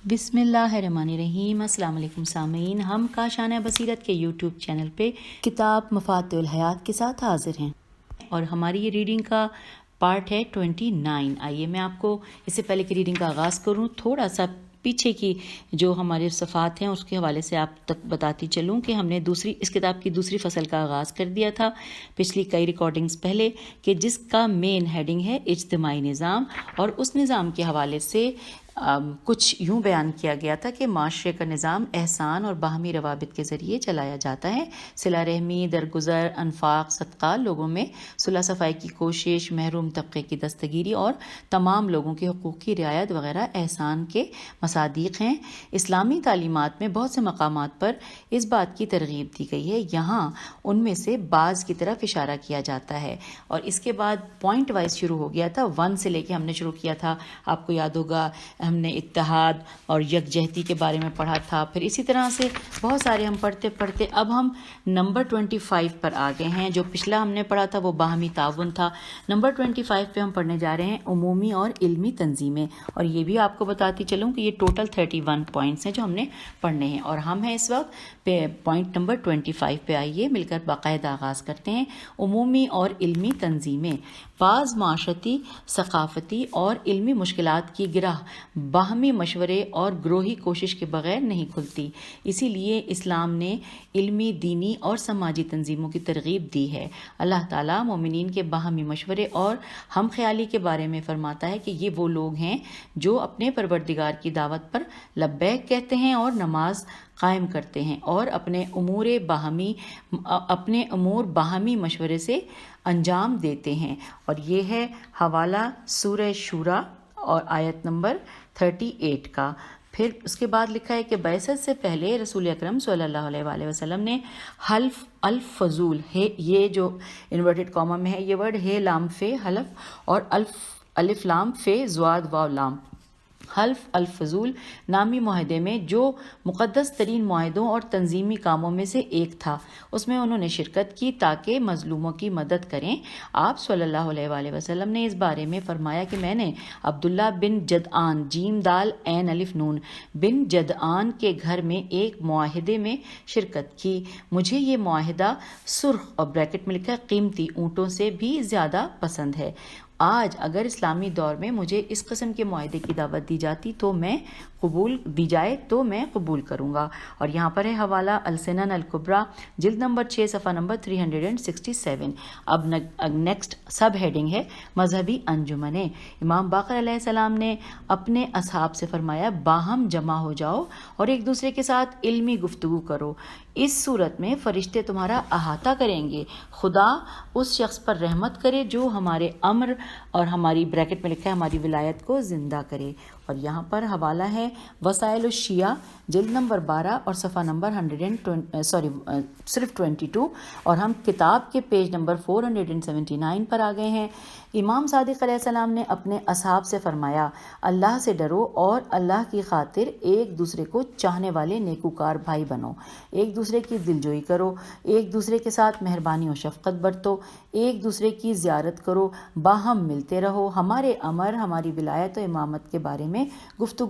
بسم اللہ الرحمن الرحیم۔ السلام علیکم سامعین، ہم کاشانہ بصیرت کے یوٹیوب چینل پہ کتاب مفاتیح الحیات کے ساتھ حاضر ہیں اور ہماری یہ ریڈنگ کا پارٹ ہے 29۔ آئیے میں آپ کو اس سے پہلے کہ ریڈنگ کا آغاز کروں تھوڑا سا پیچھے کی جو ہمارے صفحات ہیں اس کے حوالے سے آپ تک بتاتی چلوں کہ ہم نے اس کتاب کی دوسری فصل کا آغاز کر دیا تھا پچھلی کئی ریکارڈنگز پہلے، کہ جس کا مین ہیڈنگ ہے اجتماعی نظام، اور اس نظام کے حوالے سے کچھ یوں بیان کیا گیا تھا کہ معاشرے کا نظام احسان اور باہمی روابط کے ذریعے چلایا جاتا ہے۔ صلہ رحمی، درگزر، انفاق، صدقہ، لوگوں میں صلح صفائی کی کوشش، محروم طبقے کی دستگیری اور تمام لوگوں کے حقوق کی رعایت وغیرہ احسان کے مصادیق ہیں۔ اسلامی تعلیمات میں بہت سے مقامات پر اس بات کی ترغیب دی گئی ہے، یہاں ان میں سے بعض کی طرف اشارہ کیا جاتا ہے، اور اس کے بعد پوائنٹ وائز شروع ہو گیا تھا۔ 1 سے لے کے ہم نے شروع کیا تھا، آپ کو یاد ہوگا ہم نے اتحاد اور یکجہتی کے بارے میں پڑھا تھا، پھر اسی طرح سے بہت سارے ہم پڑھتے اب ہم نمبر 25 پر آ گئے ہیں۔ جو پچھلا ہم نے پڑھا تھا وہ باہمی تعاون تھا۔ نمبر 25 پہ ہم پڑھنے جا رہے ہیں عمومی اور علمی تنظیمیں، اور یہ بھی آپ کو بتاتی چلوں کہ یہ ٹوٹل 31 پوائنٹس ہیں جو ہم نے پڑھنے ہیں، اور ہم ہیں اس وقت پوائنٹ نمبر 25 پہ۔ آئیے مل کر باقاعدہ آغاز کرتے ہیں۔ عمومی اور علمی تنظیمیں بعض معاشرتی، ثقافتی اور علمی مشکلات کی گرہ باہمی مشورے اور گروہی کوشش کے بغیر نہیں کھلتی، اسی لیے اسلام نے علمی، دینی اور سماجی تنظیموں کی ترغیب دی ہے۔ اللہ تعالیٰ مومنین کے باہمی مشورے اور ہم خیالی کے بارے میں فرماتا ہے کہ یہ وہ لوگ ہیں جو اپنے پروردگار کی دعوت پر لبیک کہتے ہیں اور نماز قائم کرتے ہیں اور اپنے امور باہمی مشورے سے انجام دیتے ہیں، اور یہ ہے حوالہ سورہ شورى اور آیت نمبر 38 کا۔ پھر اس کے بعد لکھا ہے کہ بعثت سے پہلے رسول اکرم صلی اللہ علیہ وآلہ وسلم نے حلف الفضول ہے، یہ جو انورٹڈ کاما میں ہے یہ ورڈ، ہے لام فے حلف اور الف لام فے زواد واو لام، حلف الفضول نامی معاہدے میں جو مقدس ترین معاہدوں اور تنظیمی کاموں میں سے ایک تھا، اس میں انہوں نے شرکت کی تاکہ مظلوموں کی مدد کریں۔ آپ صلی اللہ علیہ وآلہ وسلم نے اس بارے میں فرمایا کہ میں نے عبداللہ بن جدعان جیم دال عین الف نون بن جدعان کے گھر میں ایک معاہدے میں شرکت کی، مجھے یہ معاہدہ سرخ اور بریکٹ میں لکھا ہے قیمتی اونٹوں سے بھی زیادہ پسند ہے۔ آج اگر اسلامی دور میں مجھے اس قسم کے معاہدے کی دعوت دی جائے تو میں قبول کروں گا۔ اور یہاں پر ہے حوالہ السنن الکبریٰ جلد نمبر 6 صفحہ نمبر 367۔ اب نیکسٹ سب ہیڈنگ ہے مذہبی انجمنیں۔ امام باقر علیہ السلام نے اپنے اصحاب سے فرمایا، باہم جمع ہو جاؤ اور ایک دوسرے کے ساتھ علمی گفتگو کرو، اس صورت میں فرشتے تمہارا احاطہ کریں گے، خدا اس شخص پر رحمت کرے جو ہمارے امر اور ہماری بریکٹ میں لکھا ہے ہماری ولایت کو زندہ کرے۔ اور یہاں پر حوالہ ہے وسائل الشیعہ جلد نمبر 12 اور صفحہ نمبر 22، اور ہم کتاب کے پیج نمبر 479 پر آ گئے ہیں۔ امام صادق علیہ السلام نے اپنے اصحاب سے فرمایا، اللہ سے ڈرو اور اللہ کی خاطر ایک دوسرے کو چاہنے والے نیکوکار بھائی بنو، ایک دوسرے کی دلجوئی کرو، ایک دوسرے کے ساتھ مہربانی و شفقت برتو، ایک دوسرے کی زیارت کرو، باہم ملتے رہو، ہمارے امر، ہماری ولایت و امامت کے بارے میں گفت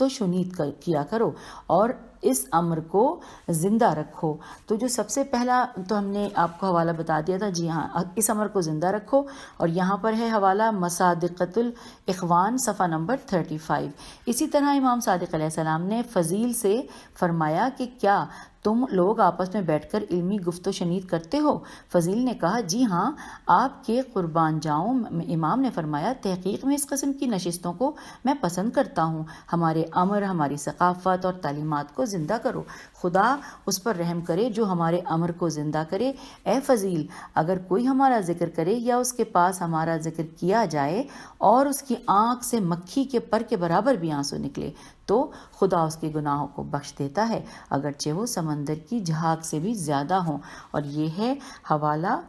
و شنید کیا کرو اور اس امر کو زندہ رکھو۔ تو جو سب سے پہلا تو ہم نے آپ کو حوالہ بتا دیا تھا، جی ہاں، اس امر کو زندہ رکھو، اور یہاں پر ہے حوالہ مصادقۃ الاخوان صفحہ نمبر 35۔ اسی طرح امام صادق علیہ السلام نے فضیل سے فرمایا کہ کیا تم لوگ آپس میں بیٹھ کر علمی گفت و شنید کرتے ہو؟ فضیل نے کہا، جی ہاں، آپ کے قربان جاؤں۔ امام نے فرمایا، تحقیق میں اس قسم کی نشستوں کو میں پسند کرتا ہوں، ہمارے امر، ہماری ثقافت اور تعلیمات کو زندہ کرو، خدا اس پر رحم کرے جو ہمارے امر کو زندہ کرے۔ اے فضیل، اگر کوئی ہمارا ذکر کرے یا اس کے پاس ہمارا ذکر کیا جائے اور اس کی آنکھ سے مکھی کے پر کے برابر بھی آنسو نکلے تو خدا اس کے گناہوں کو بخش دیتا ہے، اگرچہ وہ سمندر کی جھاگ سے بھی زیادہ ہوں۔ اور یہ ہے حوالہ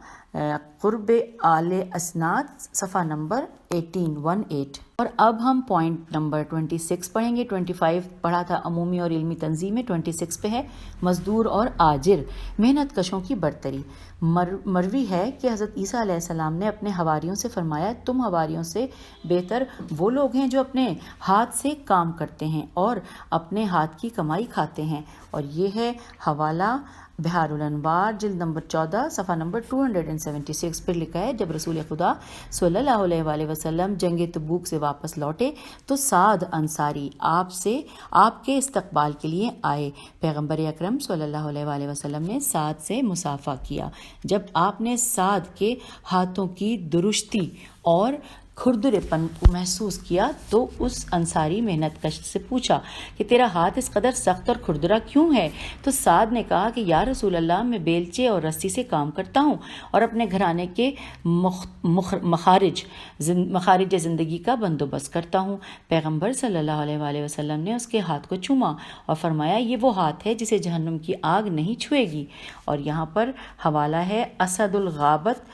قرب آل اسناد صفحہ نمبر 18۔ اور اب ہم پوائنٹ نمبر 26 پڑھیں گے. 25 پڑھا تھا عمومی اور علمی تنظیمیں. 26 پہ ہے مزدور اور آجر محنت کشوں کی برتری. مروی ہے کہ حضرت عیسیٰ علیہ السلام نے اپنے حواریوں سے فرمایا تم حواریوں سے بہتر وہ لوگ ہیں جو اپنے ہاتھ سے کام کرتے ہیں اور اپنے ہاتھ کی کمائی کھاتے ہیں. اور یہ ہے حوالہ بحار الانوار جلد نمبر 14 صفحہ نمبر 276. پھر لکھا ہے جب رسول خدا صلی اللہ علیہ وآلہ وسلم جنگ تبوک سے واپس لوٹے تو سعد انصاری آپ کے استقبال کے لیے آئے. پیغمبر اکرم صلی اللہ علیہ وآلہ وسلم نے سعد سے مصافحہ کیا. جب آپ نے سعد کے ہاتھوں کی درشتی اور کھردرے پن کو محسوس کیا تو اس انصاری محنت کش سے پوچھا کہ تیرا ہاتھ اس قدر سخت اور کھردرا کیوں ہے؟ تو سعد نے کہا کہ یا رسول اللہ میں بیلچے اور رسی سے کام کرتا ہوں اور اپنے گھرانے کے مخارج زندگی کا بندوبست کرتا ہوں. پیغمبر صلی اللہ علیہ وآلہ وسلم نے اس کے ہاتھ کو چوما اور فرمایا یہ وہ ہاتھ ہے جسے جہنم کی آگ نہیں چھوئے گی. اور یہاں پر حوالہ ہے اسد الغابت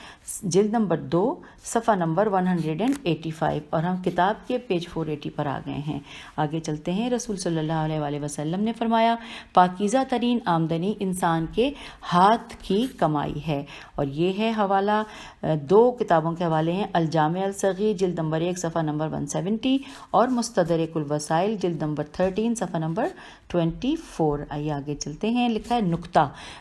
جلد نمبر 2 صفحہ نمبر 185. اور ہم کتاب کے پیج 480 پر آ گئے ہیں. آگے چلتے ہیں. رسول صلی اللہ علیہ وآلہ وسلم نے فرمایا پاکیزہ ترین آمدنی انسان کے ہاتھ کی کمائی ہے. اور یہ ہے حوالہ 2 کتابوں کے حوالے ہیں الجامع الصغیر جلد نمبر 1 صفحہ نمبر 170 اور مستدرک الوسائل جلد نمبر 13 صفحہ نمبر 24. آئیے آگے چلتے ہیں. لکھا ہے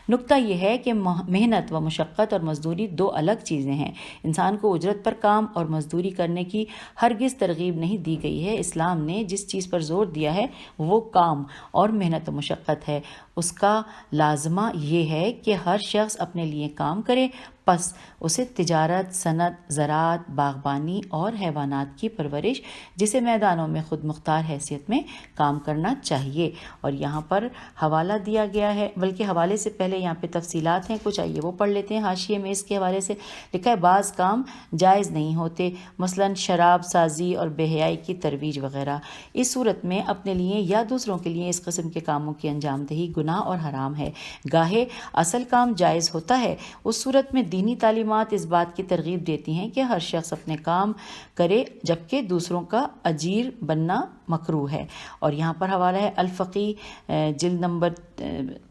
نکتہ یہ ہے کہ محنت و مشقت اور مزدوری 2 الگ چیزیں ہیں. انسان کو اجرت پر کام اور مزدوری کرنے کی ہرگز ترغیب نہیں دی گئی ہے. اسلام نے جس چیز پر زور دیا ہے وہ کام اور محنت و مشقت ہے. اس کا لازمہ یہ ہے کہ ہر شخص اپنے لیے کام کرے پس اسے تجارت، صنعت، زراعت، باغبانی اور حیوانات کی پرورش جسے میدانوں میں خود مختار حیثیت میں کام کرنا چاہیے. اور یہاں پر حوالہ دیا گیا ہے، بلکہ حوالے سے پہلے یہاں پہ تفصیلات ہیں کچھ، آئیے وہ پڑھ لیتے ہیں. حاشیے میں اس کے حوالے سے لکھا ہے بعض کام جائز نہیں ہوتے، مثلا شراب سازی اور بے حیائی کی ترویج وغیرہ. اس صورت میں اپنے لیے یا دوسروں کے لیے اس قسم کے کاموں کی انجام دہی گناہ اور حرام ہے. گاہے اصل کام جائز ہوتا ہے. اس صورت میں دینی تعلیمات اس بات کی ترغیب دیتی ہیں کہ ہر شخص اپنے کام کرے جبکہ دوسروں کا اجیر بننا مکروہ ہے. اور یہاں پر حوالہ ہے الفقی جلد نمبر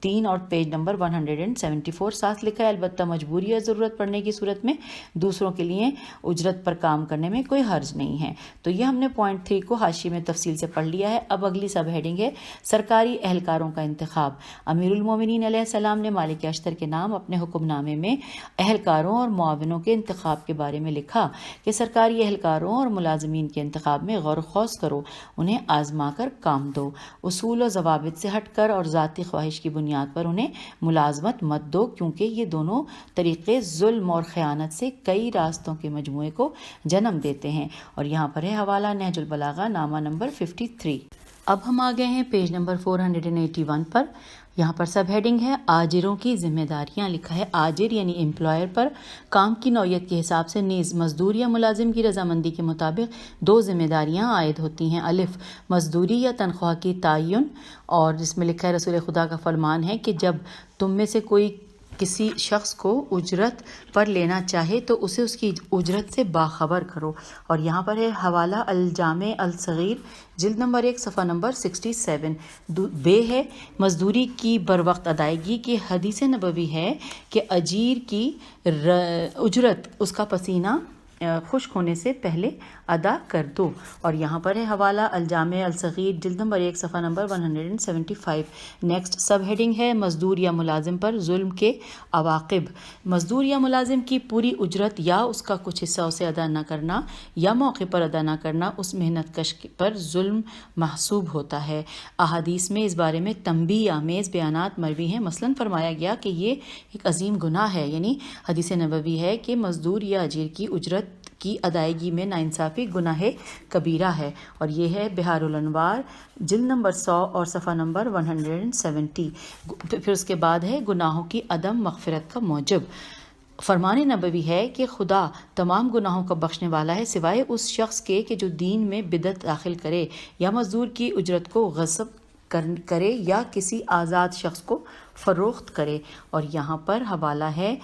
3 اور پیج نمبر 174. ساتھ لکھا ہے البتہ مجبوری یا ضرورت پڑنے کی صورت میں دوسروں کے لیے اجرت پر کام کرنے میں کوئی حرج نہیں ہے. تو یہ ہم نے پوائنٹ 3 کو حاشیے میں تفصیل سے پڑھ لیا ہے. اب اگلی سب ہیڈنگ ہے سرکاری اہلکاروں کا انتخاب. امیر المومنین علیہ السلام نے مالک اشتر کے نام اپنے حکم نامے میں اہلکاروں اور معاونوں کے انتخاب کے بارے میں لکھا کہ سرکاری اہلکاروں اور ملازمین کے انتخاب میں غور و خوض کرو، انہیں آزما کر کام دو، اصول و ضوابط سے ہٹ کر اور ذاتی خواہش کی بنیاد پر انہیں ملازمت مت دو، کیونکہ یہ دونوں طریقے ظلم اور خیانت سے کئی راستوں کے مجموعے کو جنم دیتے ہیں. اور یہاں پر ہے حوالہ نہج البلاغہ نامہ نمبر 53. اب ہم آ گئے ہیں پیج نمبر 481 پر. یہاں پر سب ہیڈنگ ہے آجروں کی ذمہ داریاں. لکھا ہے آجر یعنی امپلائر پر کام کی نوعیت کے حساب سے نیز مزدور یا ملازم کی رضامندی کے مطابق 2 ذمہ داریاں عائد ہوتی ہیں. الف مزدوری یا تنخواہ کی تعین، اور جس میں لکھا ہے رسول خدا کا فرمان ہے کہ جب تم میں سے کوئی کسی شخص کو اجرت پر لینا چاہے تو اسے اس کی اجرت سے باخبر کرو. اور یہاں پر ہے حوالہ الجامع الصغیر جلد نمبر 1 صفحہ نمبر 67. بے ہے مزدوری کی بروقت ادائیگی کی حدیث نبوی ہے کہ اجیر کی اجرت اس کا پسینہ خشک ہونے سے پہلے ادا کر دو. اور یہاں پر ہے حوالہ الجامع الصغیر جلد نمبر 1 صفحہ نمبر 175. نیکسٹ سب ہیڈنگ ہے مزدور یا ملازم پر ظلم کے عواقب. مزدور یا ملازم کی پوری اجرت یا اس کا کچھ حصہ اسے ادا نہ کرنا یا موقع پر ادا نہ کرنا اس محنت کش پر ظلم محسوب ہوتا ہے. احادیث میں اس بارے میں تنبیہ آمیز بیانات مروی ہیں. مثلاً فرمایا گیا کہ یہ ایک عظیم گناہ ہے، یعنی حدیث نبوی ہے کہ مزدور یا اجیر کی اجرت کی ادائیگی میں ناانصافی گناہ کبیرہ ہے. اور یہ ہے بحار الانوار جلد نمبر 100 اور صفحہ نمبر 170. پھر اس کے بعد ہے گناہوں کی عدم مغفرت کا موجب. فرمان نبوی ہے کہ خدا تمام گناہوں کا بخشنے والا ہے سوائے اس شخص کے کہ جو دین میں بدعت داخل کرے یا مزدور کی اجرت کو غصب کرے یا کسی آزاد شخص کو فروخت کرے۔ اور یہاں پر حوالہ ہے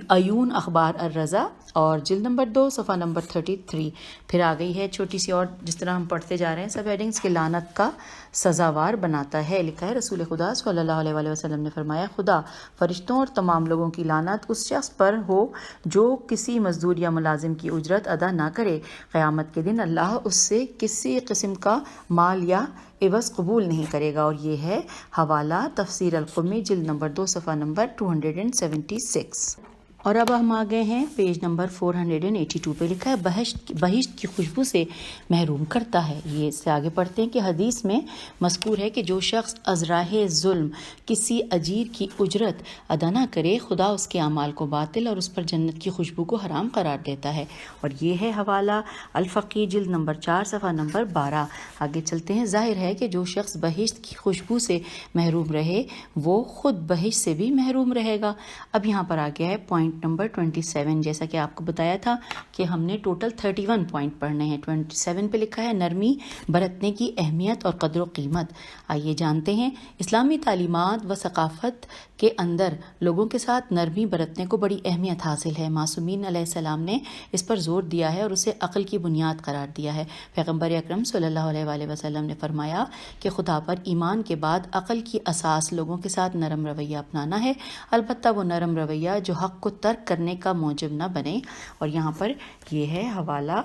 عیون اخبار الرضا اور جلد نمبر 2 صفحہ نمبر 33۔ پھر آ گئی ہے چھوٹی سی اور جس طرح ہم پڑھتے جا رہے ہیں سب ہیڈنگس کے لعنت کا سزاوار بناتا ہے۔ لکھا ہے رسول خدا صلی اللہ علیہ وآلہ وسلم نے فرمایا خدا فرشتوں اور تمام لوگوں کی لعنت اس شخص پر ہو جو کسی مزدور یا ملازم کی اجرت ادا نہ کرے۔ قیامت کے دن اللہ اس سے کسی قسم کا مال یا عوض قبول نہیں کرے گا۔ اور یہ ہے حوالہ تفسیر القمی جلد نمبر 2 صفحہ نمبر 276۔ اور اب ہم آ گئے ہیں پیج نمبر 482 پہ۔ لکھا ہے بہشت کی خوشبو سے محروم کرتا ہے۔ یہ اس سے آگے پڑھتے ہیں کہ حدیث میں مذکور ہے کہ جو شخص ازراہ ظلم کسی اجیر کی اجرت ادا نہ کرے خدا اس کے اعمال کو باطل اور اس پر جنت کی خوشبو کو حرام قرار دیتا ہے۔ اور یہ ہے حوالہ الفقی جلد نمبر 4 صفحہ نمبر 12۔ آگے چلتے ہیں۔ ظاہر ہے کہ جو شخص بہشت کی خوشبو سے محروم رہے وہ خود بہشت سے بھی محروم رہے گا۔ اب یہاں پر آ گیا ہے پوائنٹ نمبر 27۔ جیسا کہ آپ کو بتایا تھا کہ ہم نے ٹوٹل 31 پوائنٹ پڑھنے ہیں۔ 27 پہ لکھا ہے نرمی برتنے کی اہمیت اور قدر و قیمت۔ آئیے جانتے ہیں۔ اسلامی تعلیمات و ثقافت کے اندر لوگوں کے ساتھ نرمی برتنے کو بڑی اہمیت حاصل ہے۔ معصومین علیہ السلام نے اس پر زور دیا ہے اور اسے عقل کی بنیاد قرار دیا ہے۔ پیغمبر اکرم صلی اللہ علیہ وآلہ وسلم نے فرمایا کہ خدا پر ایمان کے بعد عقل کی اساس لوگوں کے ساتھ نرم رویہ اپنانا ہے، البتہ وہ نرم رویہ جو حق کو ترک کرنے کا موجب نہ بنے۔ اور یہاں پر یہ ہے حوالہ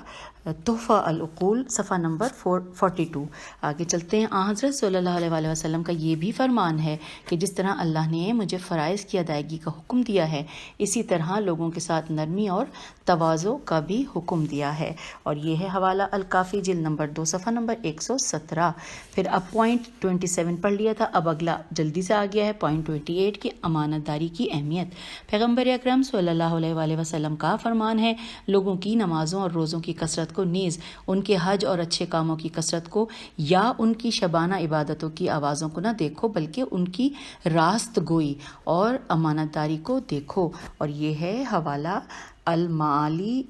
تحفہ العقول صفحہ نمبر 42۔ آگے چلتے ہیں۔ حضرت صلی اللہ علیہ وآلہ وسلم کا یہ بھی فرمان ہے کہ جس طرح اللہ نے مجھے فرائض کی ادائیگی کا حکم دیا ہے اسی طرح لوگوں کے ساتھ نرمی اور تواضع کا بھی حکم دیا ہے۔ اور یہ ہے حوالہ الکافی جلد نمبر 2 صفحہ نمبر 117۔ پھر اب پوائنٹ 27 پڑھ لیا تھا، اب اگلا جلدی سے آ گیا ہے پوائنٹ 28 کی امانت داری کی اہمیت۔ پیغمبر اکرم صلی اللہ علیہ وآلہ وسلم کا فرمان ہے لوگوں کی نمازوں اور روزوں کی کثرت کو نیز ان کے حج اور اچھے کاموں کی کثرت کو یا ان کی شبانہ عبادتوں کی آوازوں کو نہ دیکھو بلکہ ان کی راست گوئی اور امانت داری کو دیکھو۔ اور یہ ہے حوالہ المعالی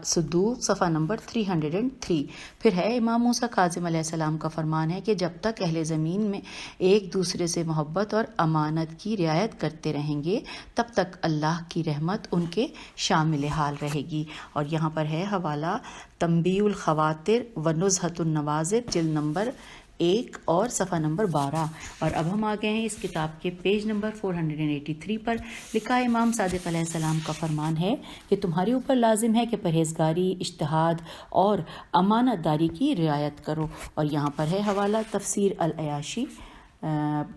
صدوق صفحہ نمبر 303۔ پھر ہے امام موسیٰ کاظم علیہ السلام کا فرمان ہے کہ جب تک اہل زمین میں ایک دوسرے سے محبت اور امانت کی رعایت کرتے رہیں گے تب تک اللہ کی رحمت ان کے شامل حال رہے گی۔ اور یہاں پر ہے حوالہ تنبیہ الخواطر و نزہۃ النواظر جلد نمبر 1 اور صفحہ نمبر 12۔ اور اب ہم آ گئے ہیں اس کتاب کے پیج نمبر 483 پر۔ لکھا ہے امام صادق علیہ السلام کا فرمان ہے کہ تمہارے اوپر لازم ہے کہ پرہیزگاری، اجتہاد اور امانت داری کی رعایت کرو۔ اور یہاں پر ہے حوالہ تفسیر العیاشی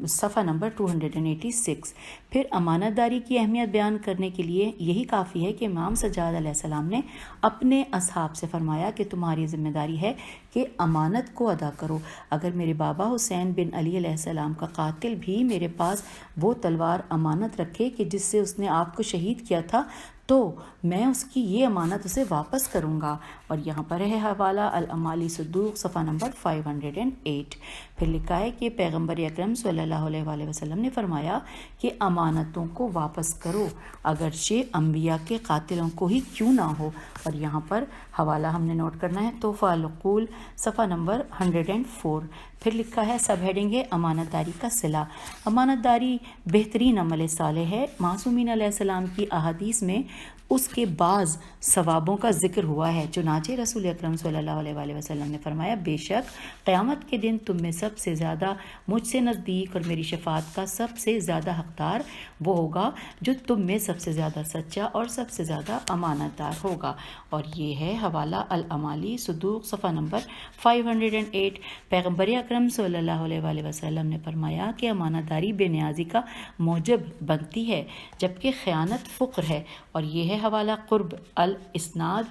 صفحہ نمبر 286۔ پھر امانت داری کی اہمیت بیان کرنے کے لیے یہی کافی ہے کہ امام سجاد علیہ السلام نے اپنے اصحاب سے فرمایا کہ تمہاری ذمہ داری ہے کہ امانت کو ادا کرو۔ اگر میرے بابا حسین بن علی علیہ السلام کا قاتل بھی میرے پاس وہ تلوار امانت رکھے کہ جس سے اس نے آپ کو شہید کیا تھا تو میں اس کی یہ امانت اسے واپس کروں گا۔ اور یہاں پر ہے حوالہ الامالی صدوق صفحہ نمبر 508۔ پھر لکھا ہے کہ پیغمبر اکرم صلی اللہ علیہ وآلہ وسلم نے فرمایا کہ امانتوں کو واپس کرو اگرچہ انبیاء کے قاتلوں کو ہی کیوں نہ ہو۔ اور یہاں پر حوالہ ہم نے نوٹ کرنا ہے تحفہ العقول صفحہ نمبر 104۔ پھر لکھا ہے سب ہیڈنگ ہے امانت داری کا صلہ۔ امانت داری بہترین عمل صالح ہے۔ معصومین علیہ السلام کی احادیث میں اس کے بعض ثوابوں کا ذکر ہوا ہے۔ چنانچہ رسول اکرم صلی اللہ علیہ وآلہ وسلم نے فرمایا بے شک قیامت کے دن تم میں سب سے زیادہ مجھ سے نزدیک اور میری شفاعت کا سب سے زیادہ حقدار وہ ہوگا جو تم میں سب سے زیادہ سچا اور سب سے زیادہ امانت دار ہوگا۔ اور یہ ہے حوالہ الامالی صدوق صفحہ نمبر 508۔ پیغمبر اکرم صلی اللہ علیہ وآلہ وسلم نے فرمایا کہ امانت داری بے نیازی کا موجب بنتی ہے جبکہ خیانت فقر ہے۔ اور یہ ہے حوالہ قرب الاسناد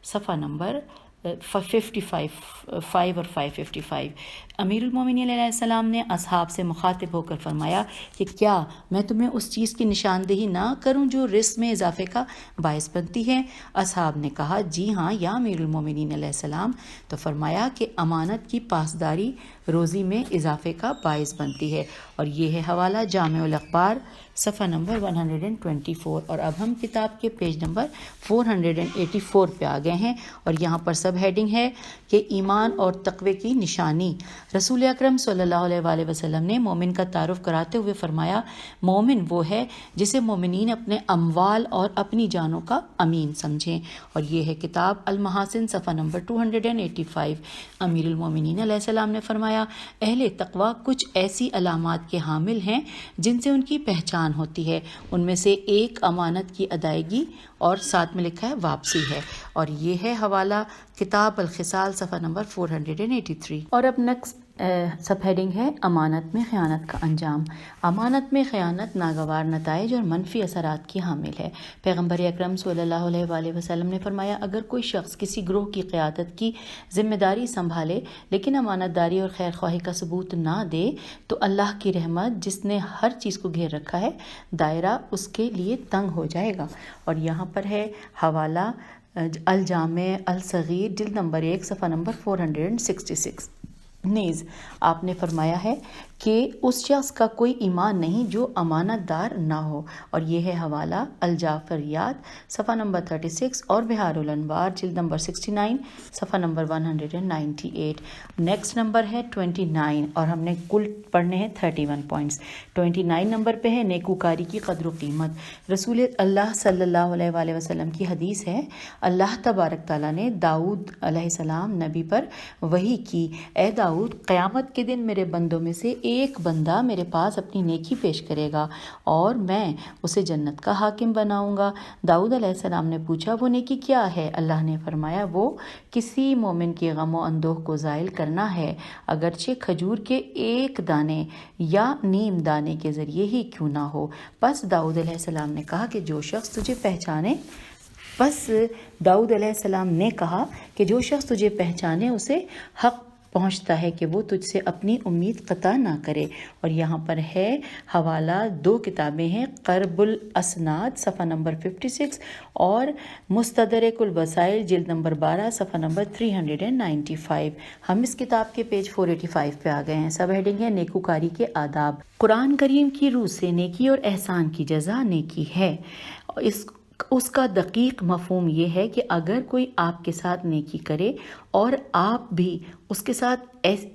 صفحہ نمبر 5 اور 555۔ امیر المومنین علیہ السلام نے اصحاب سے مخاطب ہو کر فرمایا کہ کیا میں تمہیں اس چیز کی نشاندہی نہ کروں جو رزق میں اضافے کا باعث بنتی ہے؟ اصحاب نے کہا جی ہاں یا امیر المومنین علیہ السلام۔ تو فرمایا کہ امانت کی پاسداری روزی میں اضافے کا باعث بنتی ہے۔ اور یہ ہے حوالہ جامع الاخبار صفحہ نمبر 124۔ اور اب ہم کتاب کے پیج نمبر 484 پہ آ گئے ہیں اور یہاں پر سب سب ہیڈنگ ہے کہ ایمان اور تقوی کی نشانی۔ رسول اکرم صلی اللہ علیہ وآلہ وسلم نے مومن کا تعارف کراتے ہوئے فرمایا، مومن وہ ہے جسے مومنین اپنے اموال اور اپنی جانوں کا امین سمجھیں، اور یہ ہے کتاب المحاسن صفحہ نمبر 285۔ امیر المومنین علیہ السلام نے فرمایا، اہل تقوی کچھ ایسی علامات کے حامل ہیں جن سے ان کی پہچان ہوتی ہے، ان میں سے ایک امانت کی ادائیگی اور ساتھ میں لکھا ہے واپسی ہے، اور یہ ہے حوالہ کتاب الخصال صفحہ نمبر 483۔ اور اب نیکسٹ سب ہیڈنگ ہے امانت میں خیانت کا انجام۔ امانت میں خیانت ناگوار نتائج اور منفی اثرات کی حامل ہے۔ پیغمبر اکرم صلی اللہ علیہ وآلہ وسلم نے فرمایا، اگر کوئی شخص کسی گروہ کی قیادت کی ذمہ داری سنبھالے لیکن امانت داری اور خیر خواہی کا ثبوت نہ دے تو اللہ کی رحمت جس نے ہر چیز کو گھیر رکھا ہے دائرہ اس کے لیے تنگ ہو جائے گا۔ اور یہاں پر ہے حوالہ الجامع الصغیر جلد نمبر 1 صفحہ نمبر 466۔ نیز آپ نے فرمایا ہے کہ اس شخص کا کوئی ایمان نہیں جو امانت دار نہ ہو، اور یہ ہے حوالہ الجعفریات صفحہ نمبر 36 اور بہار الانوار جلد نمبر 69 صفحہ نمبر 198۔ نیکسٹ نمبر ہے 29، اور ہم نے کل پڑھنے ہیں 31 پوائنٹس۔ 29 نمبر پہ ہے نیکوکاری کی قدر و قیمت۔ رسول اللہ صلی اللہ علیہ وآلہ وسلم کی حدیث ہے، اللہ تبارک تعالیٰ نے داؤد علیہ السلام نبی پر وحی کی، اے داؤد، قیامت کے دن میرے بندوں میں سے ایک بندہ میرے پاس اپنی نیکی پیش کرے گا اور میں اسے جنت کا حاکم بناؤں گا۔ داؤد علیہ السلام نے پوچھا، وہ نیکی کیا ہے؟ اللہ نے فرمایا، وہ کسی مومن کے غم و اندوہ کو زائل کرنا ہے، اگرچہ کھجور کے ایک دانے یا نیم دانے کے ذریعے ہی کیوں نہ ہو۔ پس داؤد علیہ السلام نے کہا کہ جو شخص تجھے پہچانے اسے حق پہنچتا ہے کہ وہ تجھ سے اپنی امید قطع نہ کرے۔ اور یہاں پر ہے حوالہ، 2 کتابیں ہیں، قرب الاسناد صفحہ نمبر 56 اور مستدرک الوسائل جلد نمبر 12 صفحہ نمبر 395۔ ہم اس کتاب کے پیج 485 پہ آ گئے ہیں۔ سب ہیڈنگ ہے نیکوکاری کے آداب۔ قرآن کریم کی روح سے نیکی اور احسان کی جزا نیکی ہے۔ اس کا دقیق مفہوم یہ ہے کہ اگر کوئی آپ کے ساتھ نیکی کرے اور آپ بھی اس کے ساتھ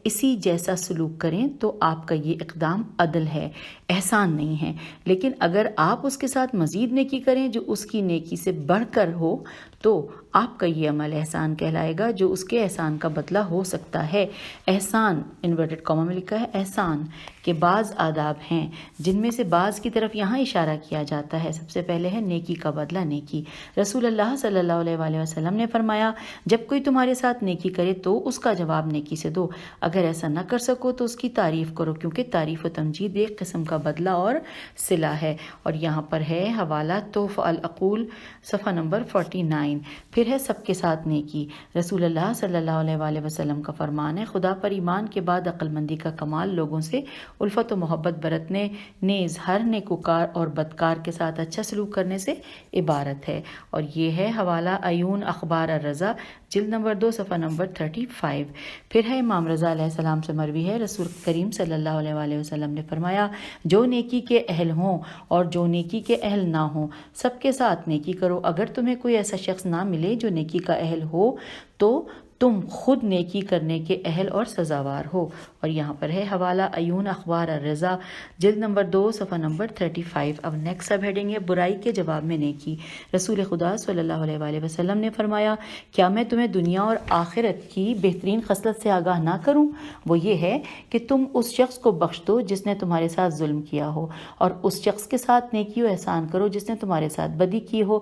اسی جیسا سلوک کریں تو آپ کا یہ اقدام عدل ہے، احسان نہیں ہے۔ لیکن اگر آپ اس کے ساتھ مزید نیکی کریں جو اس کی نیکی سے بڑھ کر ہو تو آپ کا یہ عمل احسان کہلائے گا، جو اس کے احسان کا بدلہ ہو سکتا ہے۔ احسان انورٹڈ کاما میں لکھا ہے، احسان کے بعض آداب ہیں جن میں سے بعض کی طرف یہاں اشارہ کیا جاتا ہے۔ سب سے پہلے ہے نیکی کا بدلہ نیکی۔ رسول اللہ صلی اللہ علیہ وآلہ وسلم نے فرمایا، جب کوئی تمہارے ساتھ نیکی کرے تو اس کا جواب نیکی سے دو، اگر ایسا نہ کر سکو تو اس کی تعریف کرو، کیونکہ تعریف و تمجید ایک قسم کا بدلہ اور صلہ ہے۔ اور یہاں پر ہے حوالہ تحفۃ العقول صفحہ نمبر 49۔ پھر ہے سب کے ساتھ نیکی۔ رسول اللہ صلی اللہ علیہ وآلہ وسلم کا فرمان ہے، خدا پر ایمان کے بعد عقل مندی کا کمال لوگوں سے الفت و محبت برتنے، نیز ہر نیکوکار اور بدکار کے ساتھ اچھا سلوک کرنے سے عبارت ہے۔ اور یہ ہے حوالہ عیون اخبار الرضا جلد نمبر 2 صفحہ نمبر 35۔ پھر ہے امام رضا علیہ السلام سے مروی ہے، رسول کریم صلی اللہ علیہ وآلہ وسلم نے فرمایا، جو نیکی کے اہل ہوں اور جو نیکی کے اہل نہ ہوں سب کے ساتھ نیکی کرو، اگر تمہیں کوئی ایسا شخص نہ ملے جو نیکی کا اہل ہو تو تم خود نیکی کرنے کے اہل اور سزاوار ہو۔ اور یہاں پر ہے حوالہ عیون اخبار الرضا جلد نمبر 2 صفحہ نمبر 35۔ اب نیکسٹ سب ہیڈنگ ہے برائی کے جواب میں نیکی۔ رسول خدا صلی اللہ علیہ وآلہ وسلم نے فرمایا، کیا میں تمہیں دنیا اور آخرت کی بہترین خصلت سے آگاہ نہ کروں؟ وہ یہ ہے کہ تم اس شخص کو بخش دو جس نے تمہارے ساتھ ظلم کیا ہو، اور اس شخص کے ساتھ نیکی و احسان کرو جس نے تمہارے ساتھ بدی کی ہو،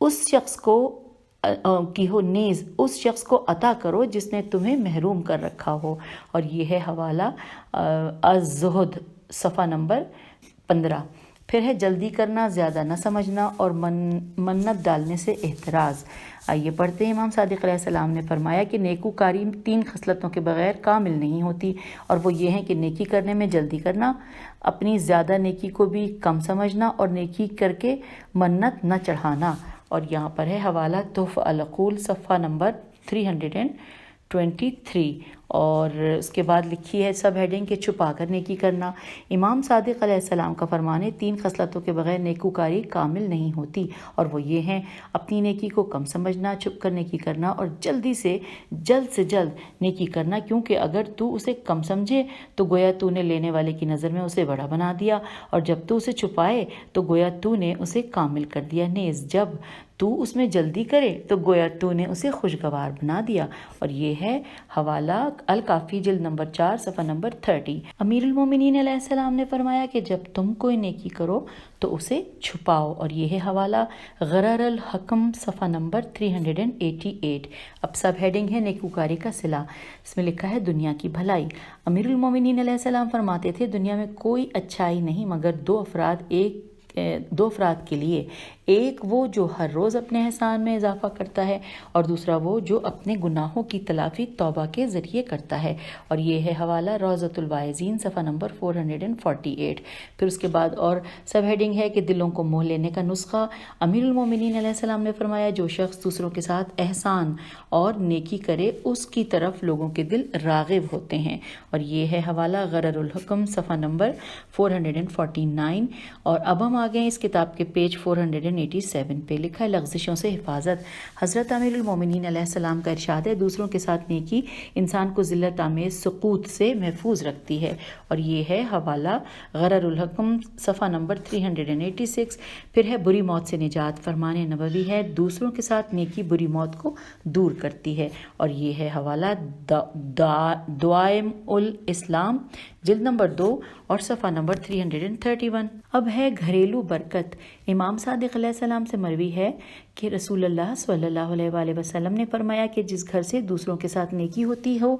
اس شخص کو نیز اس شخص کو عطا کرو جس نے تمہیں محروم کر رکھا ہو۔ اور یہ ہے حوالہ الزہد صفحہ نمبر 15۔ پھر ہے جلدی کرنا، زیادہ نہ سمجھنا اور منت ڈالنے سے احتراز۔ آئیے پڑھتے ہیں۔ امام صادق علیہ السلام نے فرمایا کہ نیکوکاری 3 خصلتوں کے بغیر کامل نہیں ہوتی، اور وہ یہ ہیں کہ نیکی کرنے میں جلدی کرنا، اپنی زیادہ نیکی کو بھی کم سمجھنا، اور نیکی کر کے منت نہ چڑھانا۔ اور یہاں پر ہے حوالہ تحفۃ العقول صفحہ نمبر 23 اور اس کے بعد لکھی ہے سب ہیڈنگ کے چھپا کر نیکی کرنا۔ امام صادق علیہ السلام کا فرمان ہے 3 خصلتوں کے بغیر نیکوکاری کامل نہیں ہوتی، اور وہ یہ ہیں: اپنی نیکی کو کم سمجھنا، چھپ کر نیکی کرنا، اور جلد سے جلد نیکی کرنا، کیونکہ اگر تو اسے کم سمجھے تو گویا تو نے لینے والے کی نظر میں اسے بڑا بنا دیا، اور جب تو اسے چھپائے تو گویا تو نے اسے کامل کر دیا، نیز جب تو اس میں جلدی کرے تو گویا تو نے اسے خوشگوار بنا دیا۔ اور یہ ہے حوالہ الکافی جلد نمبر 4 صفحہ نمبر 30۔ امیر المومنین علیہ السلام نے فرمایا کہ جب تم کوئی نیکی کرو تو اسے چھپاؤ، اور یہ ہے حوالہ غرر الحکم صفحہ نمبر 388۔ اب سب ہیڈنگ ہے نیکوکاری کا صلہ۔ اس میں لکھا ہے دنیا کی بھلائی۔ امیر المومنین علیہ السلام فرماتے تھے دنیا میں کوئی اچھائی نہیں مگر دو افراد کے لیے، ایک وہ جو ہر روز اپنے احسان میں اضافہ کرتا ہے، اور دوسرا وہ جو اپنے گناہوں کی تلافی توبہ کے ذریعے کرتا ہے، اور یہ ہے حوالہ روضۃ الواعظین صفحہ نمبر 448۔ پھر اس کے بعد اور سب ہیڈنگ ہے کہ دلوں کو موہ لینے کا نسخہ۔ امیر المومنین علیہ السلام نے فرمایا جو شخص دوسروں کے ساتھ احسان اور نیکی کرے اس کی طرف لوگوں کے دل راغب ہوتے ہیں، اور یہ ہے حوالہ غرر الحکم صفحہ نمبر 449۔ اور اب ہم آگئے اس کتاب کے پیج 487 پہ، لکھا ہے لغزشوں سے حفاظت۔ حضرت امیر المومنین علیہ السلام کا ارشاد ہے دوسروں کے ساتھ نیکی انسان کو ذلت آمیز سقوط سے محفوظ رکھتی ہے، اور یہ ہے حوالہ غرر الحکم صفحہ نمبر 386۔ پھر ہے بری موت سے نجات۔ فرمان نبوی ہے دوسروں کے ساتھ نیکی بری موت کو دور کرتی ہے، اور یہ ہے حوالہ دعائم الاسلام جلد نمبر 2 اور صفحہ نمبر 331۔ اب ہے گھریلو برکت۔ امام صادق علیہ السلام سے مروی ہے کہ رسول اللہ صلی اللہ علیہ وآلہ وسلم نے فرمایا کہ جس گھر سے دوسروں کے ساتھ نیکی ہوتی ہو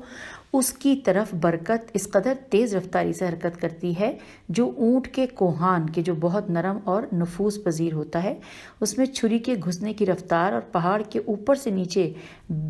اس کی طرف برکت اس قدر تیز رفتاری سے حرکت کرتی ہے جو اونٹ کے کوہان کے جو بہت نرم اور نفوذ پذیر ہوتا ہے، اس میں چھری کے گھسنے کی رفتار اور پہاڑ کے اوپر سے نیچے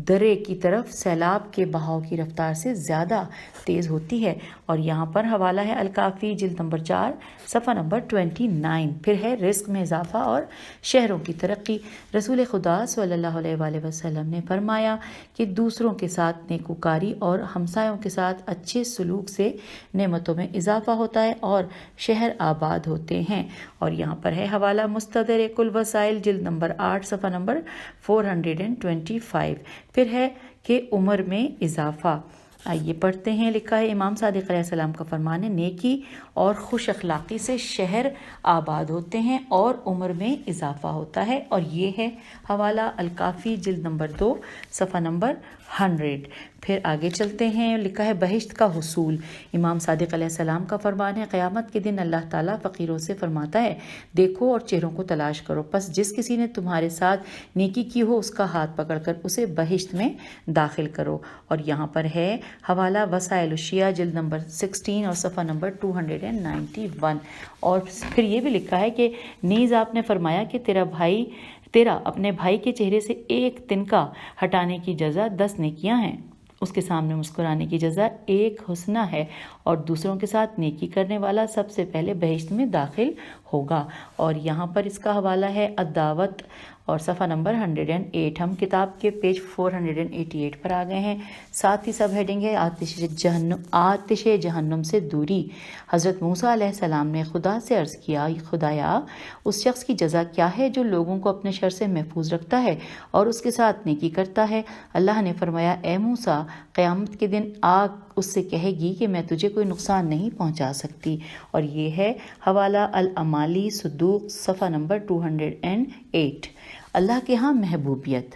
درے کی طرف سیلاب کے بہاؤ کی رفتار سے زیادہ تیز ہوتی ہے، اور یہاں پر حوالہ ہے الکافی جلد نمبر 4 صفحہ نمبر 29۔ پھر ہے رزق میں اضافہ اور شہروں کی ترقی۔ رسول خدا صلی اللہ علیہ وآلہ وسلم نے فرمایا کہ دوسروں کے ساتھ نیکوکاری اور ہمسایوں کے ساتھ اچھے سلوک سے نعمتوں میں اضافہ ہوتا ہے اور شہر آباد ہوتے ہیں، اور یہاں پر ہے حوالہ مستدرک الوسائل جلد نمبر 8 صفحہ نمبر 425۔ پھر ہے کہ عمر میں اضافہ۔ آئیے پڑھتے ہیں، لکھا ہے امام صادق علیہ السلام کا فرمان ہے نیکی اور خوش اخلاقی سے شہر آباد ہوتے ہیں اور عمر میں اضافہ ہوتا ہے، اور یہ ہے حوالہ الکافی جلد نمبر 2 صفحہ نمبر 100۔ پھر آگے چلتے ہیں، لکھا ہے بہشت کا حصول۔ امام صادق علیہ السلام کا فرمان ہے قیامت کے دن اللہ تعالیٰ فقیروں سے فرماتا ہے دیکھو اور چہروں کو تلاش کرو، پس جس کسی نے تمہارے ساتھ نیکی کی ہو اس کا ہاتھ پکڑ کر اسے بہشت میں داخل کرو، اور یہاں پر ہے حوالہ وسائل الشیعہ جلد نمبر 16 اور صفحہ نمبر 291۔ اور پھر یہ بھی لکھا ہے کہ نیز آپ نے فرمایا کہ تیرا اپنے بھائی کے چہرے سے ایک تنکا ہٹانے کی جزا 10 نیکیاں ہیں، اس کے سامنے مسکرانے کی جزا 1 حسنہ ہے، اور دوسروں کے ساتھ نیکی کرنے والا سب سے پہلے بہشت میں داخل ہوگا، اور یہاں پر اس کا حوالہ ہے الدعوت اور صفحہ نمبر 108۔ ہم کتاب کے پیج 488 پر آ گئے ہیں، ساتھ ہی سب ہیڈنگ ہے آتش جہنم سے دوری۔ حضرت موسیٰ علیہ السلام نے خدا سے عرض کیا خدایا اس شخص کی جزا کیا ہے جو لوگوں کو اپنے شر سے محفوظ رکھتا ہے اور اس کے ساتھ نیکی کرتا ہے؟ اللہ نے فرمایا اے موسیٰ قیامت کے دن آگ اس سے کہے گی کہ میں تجھے کوئی نقصان نہیں پہنچا سکتی، اور یہ ہے حوالہ الامالی صدوق صفحہ نمبر 208۔ اللہ کے ہاں محبوبیت۔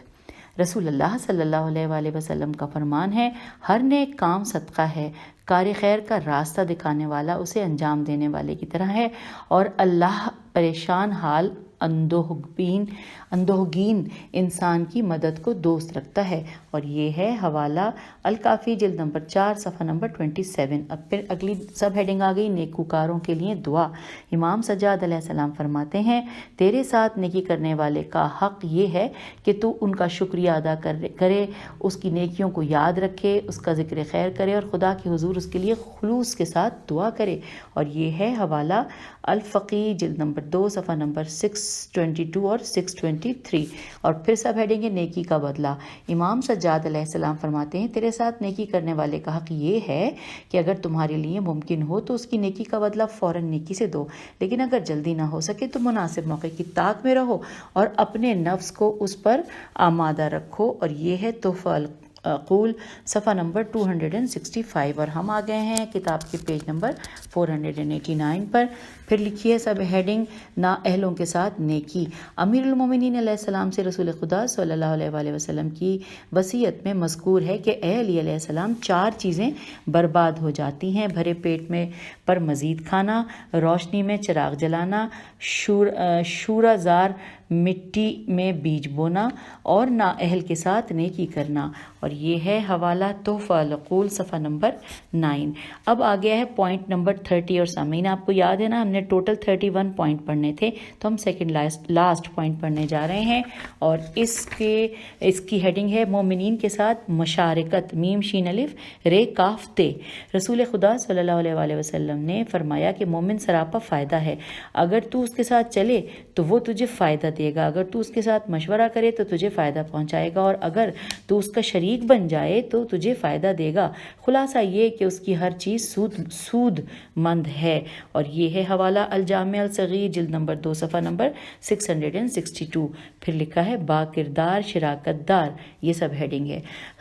رسول اللہ صلی اللہ علیہ وآلہ وسلم کا فرمان ہے ہر نیک کام صدقہ ہے، کار خیر کا راستہ دکھانے والا اسے انجام دینے والے کی طرح ہے، اور اللہ پریشان حال اندوہگین انسان کی مدد کو دوست رکھتا ہے، اور یہ ہے حوالہ الکافی جلد نمبر 4 صفحہ نمبر 27۔ اب پھر اگلی سب ہیڈنگ آ گئی نیکوکاروں کے لیے دعا۔ امام سجاد علیہ السلام فرماتے ہیں تیرے ساتھ نیکی کرنے والے کا حق یہ ہے کہ تو ان کا شکریہ ادا کرے، اس کی نیکیوں کو یاد رکھے، اس کا ذکر خیر کرے اور خدا کے حضور اس کے لیے خلوص کے ساتھ دعا کرے، اور یہ ہے حوالہ الفقی جلد نمبر 2 صفحہ نمبر 6 622 اور 623. اور پھر سب ہیڈنگ ہے نیکی کا بدلہ. امام سجاد علیہ السلام فرماتے ہیں تیرے ساتھ نیکی کرنے والے کا حق یہ ہے کہ اگر تمہارے لیے ممکن ہو تو اس کی نیکی کا بدلہ فوراً نیکی سے دو، لیکن اگر جلدی نہ ہو سکے تو مناسب موقع کی طاق میں رہو اور اپنے نفس کو اس پر آمادہ رکھو. اور یہ ہے تحفہ العقول صفحہ نمبر 265. اور ہم آ گئے ہیں کتاب کے پیج نمبر 489 پر. پھر لکھی ہے سب ہیڈنگ نااہلوں کے ساتھ نیکی. امیر المومنین علیہ السلام سے رسول خدا صلی اللہ علیہ وآلہ وسلم کی وصیت میں مذکور ہے کہ اے علی علیہ السلام 4 چیزیں برباد ہو جاتی ہیں: بھرے پیٹ میں پر مزید کھانا، روشنی میں چراغ جلانا، شورہ زار مٹی میں بیج بونا اور نااہل کے ساتھ نیکی کرنا. اور یہ ہے حوالہ تحفہ العقول صفحہ نمبر 9. اب آ گیا ہے پوائنٹ نمبر 30. اور سامعین آپ کو یاد ہے نا ہم نے ٹوٹل 31 پوائنٹ پڑھنے تھے، تو ہم سیکنڈ لاسٹ پوائنٹ پڑھنے جا رہے ہیں. اور اس کی ہیڈنگ ہے مومنین کے ساتھ مشارکت، میم شین الف رے کاف تے. رسول خدا صلی اللہ علیہ وآلہ وسلم نے فرمایا کہ مومن سراپا فائدہ ہے. اگر تو اس کے ساتھ چلے تو وہ تجھے فائدہ دے گا، اگر تو اس کے ساتھ مشورہ کرے تو تجھے فائدہ پہنچائے گا، اور اگر تو اس کا شریک بن جائے تو تجھے فائدہ دے گا. خلاصہ یہ کہ اس کی ہر چیز سود مند ہے. اور یہ ہے حوالہ الجامع الصغیر جلد نمبر 2 صفحہ نمبر 662. پھر لکھا ہے با کردار شراکت دار. یہ سب ہیڈنگ ہے.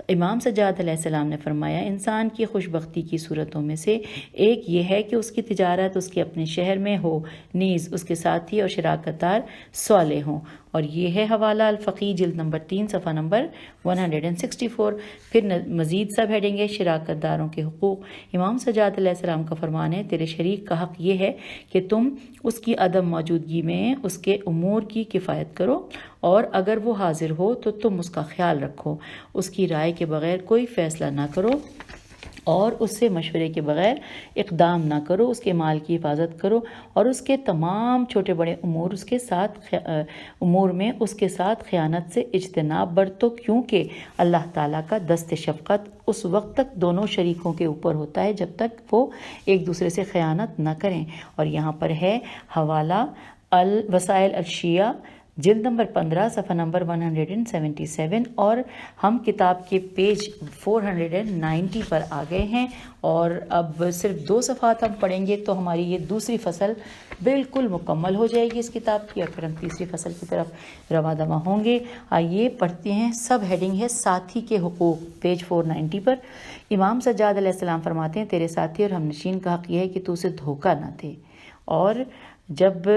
امام سجاد علیہ السلام نے فرمایا انسان کی خوش بختی کی صورتوں میں سے ایک یہ ہے کہ اس کی تجارت اس کے اپنے شہر میں ہو، نیز اس کے ساتھی اور شراکت دار صالح ہوں. اور یہ ہے حوالہ الفقی جلد نمبر 3 صفحہ نمبر 164. پھر مزید سب ہیڈنگ ہے شراکت داروں کے حقوق. امام سجاد علیہ السلام کا فرمان ہے تیرے شریک کا حق یہ ہے کہ تم اس کی عدم موجودگی میں اس کے امور کی کفایت کرو، اور اگر وہ حاضر ہو تو تم اس کا خیال رکھو. اس کی رائے کے بغیر کوئی فیصلہ نہ کرو اور اس سے مشورے کے بغیر اقدام نہ کرو. اس کے مال کی حفاظت کرو اور اس کے تمام چھوٹے بڑے امور میں اس کے ساتھ خیانت سے اجتناب برتو، کیونکہ اللہ تعالیٰ کا دست شفقت اس وقت تک دونوں شریکوں کے اوپر ہوتا ہے جب تک وہ ایک دوسرے سے خیانت نہ کریں. اور یہاں پر ہے حوالہ الوسائل الشیعہ جلد نمبر 15 صفحہ نمبر 177. اور ہم کتاب کے پیج 490 پر آ گئے ہیں، اور اب صرف 2 صفحات ہم پڑھیں گے تو ہماری یہ دوسری فصل بالکل مکمل ہو جائے گی اس کتاب کی، اور پھر ہم تیسری فصل کی طرف رواں دواں ہوں گے. آئیے پڑھتے ہیں. سب ہیڈنگ ہے ساتھی کے حقوق پیج 490 پر. امام سجاد علیہ السلام فرماتے ہیں تیرے ساتھی اور ہم نشین کا حق یہ ہے کہ تو اسے دھوکہ نہ دے، اور جب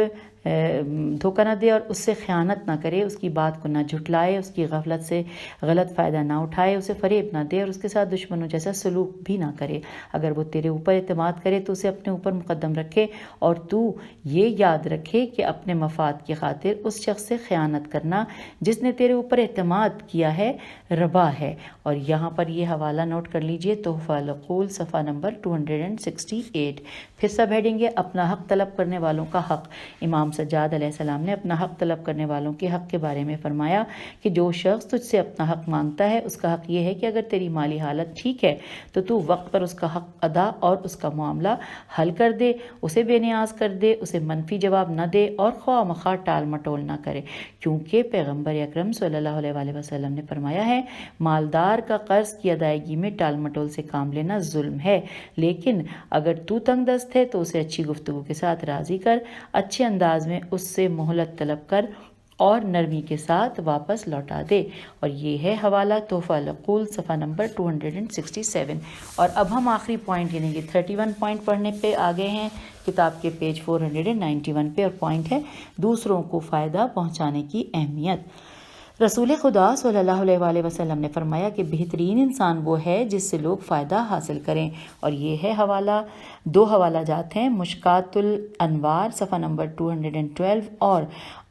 دھوکہ نہ دے اور اس سے خیانت نہ کرے، اس کی بات کو نہ جھٹلائے، اس کی غفلت سے غلط فائدہ نہ اٹھائے، اسے فریب نہ دے، اور اس کے ساتھ دشمنوں جیسا سلوک بھی نہ کرے. اگر وہ تیرے اوپر اعتماد کرے تو اسے اپنے اوپر مقدم رکھے، اور تو یہ یاد رکھے کہ اپنے مفاد کی خاطر اس شخص سے خیانت کرنا جس نے تیرے اوپر اعتماد کیا ہے ربا ہے. اور یہاں پر یہ حوالہ نوٹ کر لیجئے تحفہ العقول صفحہ نمبر 268. پھر سب ہیڈنگ ہے اپنا حق طلب کرنے والوں کا حق. امام سجاد علیہ السلام نے اپنا حق طلب کرنے والوں کے حق کے بارے میں فرمایا کہ جو شخص تجھ سے اپنا حق مانگتا ہے اس کا حق یہ ہے کہ اگر تیری مالی حالت ٹھیک ہے تو وقت پر اس کا حق ادا اور اس کا معاملہ حل کر دے، اسے بے نیاز کر دے، اسے منفی جواب نہ دے اور خواہ مخواہ ٹال مٹول نہ کرے، کیونکہ پیغمبر اکرم صلی اللہ علیہ وآلہ وسلم نے فرمایا ہے مالدار کا قرض کی ادائیگی میں ٹال مٹول سے کام لینا ظلم ہے، لیکن اگر تو تنگ دست ہے تو اسے اچھی گفتگو کے ساتھ راضی کر، اچھے انداز میں اس سے مہلت طلب کر اور نرمی کے ساتھ واپس لوٹا دے. اور یہ ہے حوالہ تحفہ العقول صفحہ نمبر 267. اور اب ہم آخری پوائنٹ یعنی کہ 31 پوائنٹ پڑھنے پہ آ گئے ہیں کتاب کے پیج 491 پہ، اور پوائنٹ ہے دوسروں کو فائدہ پہنچانے کی اہمیت. رسول خدا صلی اللہ علیہ وآلہ وسلم نے فرمایا کہ بہترین انسان وہ ہے جس سے لوگ فائدہ حاصل کریں. اور یہ ہے حوالہ 2 حوالہ جات ہیں مشکات الانوار صفحہ نمبر 212 اور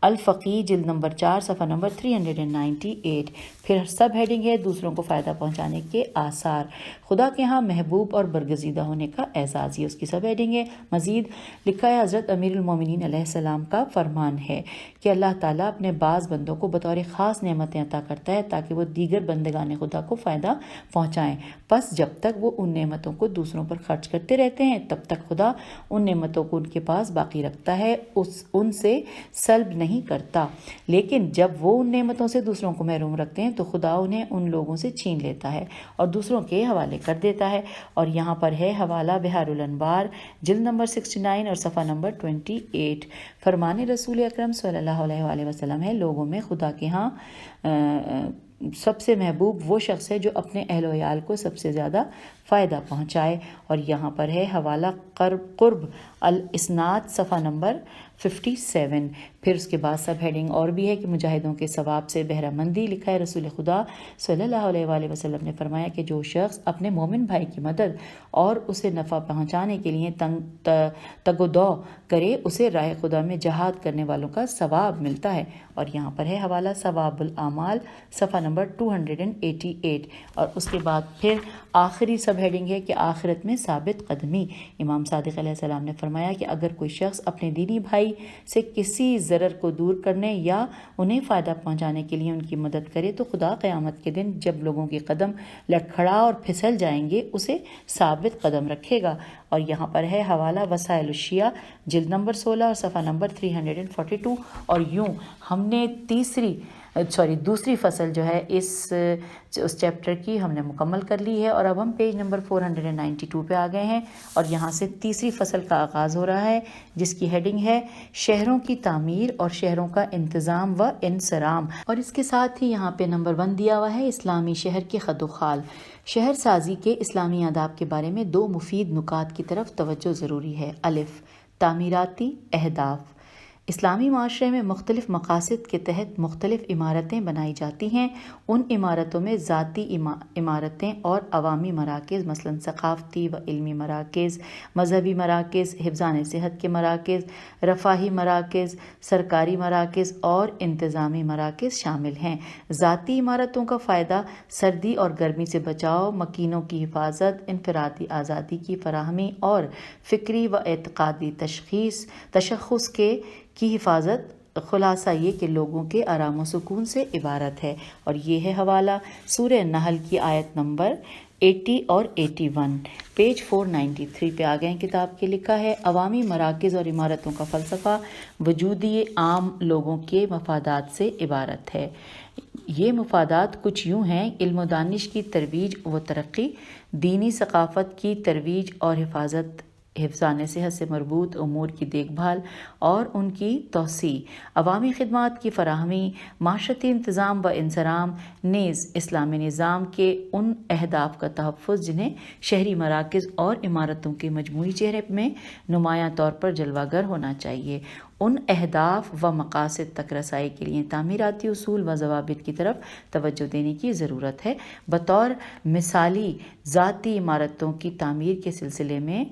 الفقی جلد نمبر 4 صفحہ نمبر 398. پھر سب ہیڈنگ ہے دوسروں کو فائدہ پہنچانے کے آثار. خدا کے ہاں محبوب اور برگزیدہ ہونے کا اعزاز، یہ اس کی سب ہیڈنگ ہے. مزید لکھا ہے حضرت امیر المومنین علیہ السلام کا فرمان ہے کہ اللہ تعالیٰ اپنے بعض بندوں کو بطور خاص نعمتیں عطا کرتا ہے تاکہ وہ دیگر بندگان خدا کو فائدہ پہنچائیں. پس جب تک وہ ان نعمتوں کو دوسروں پر خرچ کرتے رہتے ہیں تب تک خدا ان نعمتوں کو ان کے پاس باقی رکھتا ہے، ان سے سلب نہیں نہیں کرتا، لیکن جب وہ ان نعمتوں سے دوسروں کو محروم رکھتے ہیں تو خدا انہیں ان لوگوں سے چھین لیتا ہے اور دوسروں کے حوالے کر دیتا ہے۔ اور یہاں پر ہے حوالہ بحار الانوار، جلد نمبر 69 اور صفحہ نمبر 28۔ فرمان رسول اکرم صلی اللہ علیہ وآلہ وسلم ہے، لوگوں میں خدا کے ہاں سب سے محبوب وہ شخص ہے جو اپنے اہل و عیال کو سب سے زیادہ فائدہ پہنچائے۔ اور یہاں پر ہے حوالہ قرب الاسناد، صفحہ نمبر 57۔ پھر اس کے بعد سب ہیڈنگ اور بھی ہے کہ مجاہدوں کے ثواب سے بہرہ مندی، لکھا ہے رسول خدا صلی اللہ علیہ وآلہ وسلم نے فرمایا کہ جو شخص اپنے مومن بھائی کی مدد اور اسے نفع پہنچانے کے لیے تگ و دو کرے، اسے راہ خدا میں جہاد کرنے والوں کا ثواب ملتا ہے۔ اور یہاں پر ہے حوالہ ثواب الاعمال، صفحہ نمبر 288۔ اور اس کے بعد پھر آخری سب ہیڈنگ ہے کہ آخرت میں ثابت قدمی۔ امام صادق علیہ السلام نے فرمایا کہ اگر کوئی شخص اپنے دینی بھائی سے کسی ضرر کو دور کرنے یا انہیں فائدہ پہنچانے کے لیے ان کی مدد کرے تو خدا قیامت کے دن جب لوگوں کے قدم لڑکھڑا اور پھسل جائیں گے اسے ثابت قدم رکھے گا۔ اور یہاں پر ہے حوالہ وسائل الشیعہ، جلد نمبر 16 اور صفحہ نمبر 342۔ اور یوں ہم نے دوسری فصل جو ہے اس چیپٹر کی ہم نے مکمل کر لی ہے، اور اب ہم پیج نمبر 492 پہ آ گئے ہیں، اور یہاں سے تیسری فصل کا آغاز ہو رہا ہے جس کی ہیڈنگ ہے شہروں کی تعمیر اور شہروں کا انتظام و انصرام۔ اور اس کے ساتھ ہی یہاں پہ نمبر 1 دیا ہوا ہے اسلامی شہر کے خد و خال۔ شہر سازی کے اسلامی آداب کے بارے میں 2 مفید نکات کی طرف توجہ ضروری ہے۔ الف، تعمیراتی اہداف۔ اسلامی معاشرے میں مختلف مقاصد کے تحت مختلف عمارتیں بنائی جاتی ہیں۔ ان عمارتوں میں ذاتی عمارتیں اور عوامی مراکز، مثلا ثقافتی و علمی مراکز، مذہبی مراکز، حفظان صحت کے مراکز، رفاہی مراکز، سرکاری مراکز اور انتظامی مراکز شامل ہیں۔ ذاتی عمارتوں کا فائدہ سردی اور گرمی سے بچاؤ، مکینوں کی حفاظت، انفرادی آزادی کی فراہمی اور فکری و اعتقادی تشخص کی حفاظت، خلاصہ یہ کہ لوگوں کے آرام و سکون سے عبارت ہے۔ اور یہ ہے حوالہ سورہ نحل کی آیت نمبر 80 اور 81، پیج 493 پہ آ گئے ہیں کتاب کے۔ لکھا ہے عوامی مراکز اور عمارتوں کا فلسفہ وجودی عام لوگوں کے مفادات سے عبارت ہے۔ یہ مفادات کچھ یوں ہیں: علم و دانش کی ترویج و ترقی، دینی ثقافت کی ترویج اور حفظان صحت سے مربوط امور کی دیکھ بھال اور ان کی توسیع، عوامی خدمات کی فراہمی، معاشرتی انتظام و انصرام، نیز اسلامی نظام کے ان اہداف کا تحفظ جنہیں شہری مراکز اور عمارتوں کے مجموعی چہرے میں نمایاں طور پر جلوہ گر ہونا چاہیے۔ ان اہداف و مقاصد تک رسائی کے لیے تعمیراتی اصول و ضوابط کی طرف توجہ دینے کی ضرورت ہے۔ بطور مثالی ذاتی عمارتوں کی تعمیر کے سلسلے میں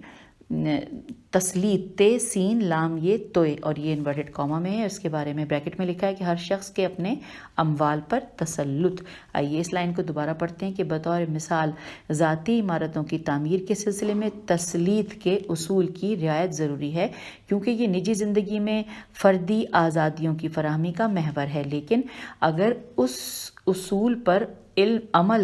تسلیط، تے سین لام یہ توئے، اور یہ انورٹڈ کاما میں ہے، اس کے بارے میں بریکٹ میں لکھا ہے کہ ہر شخص کے اپنے اموال پر تسلط۔ آئیے اس لائن کو دوبارہ پڑھتے ہیں کہ بطور مثال ذاتی عمارتوں کی تعمیر کے سلسلے میں تسلیط کے اصول کی رعایت ضروری ہے، کیونکہ یہ نجی زندگی میں فردی آزادیوں کی فراہمی کا محور ہے۔ لیکن اگر اس اصول پر عمل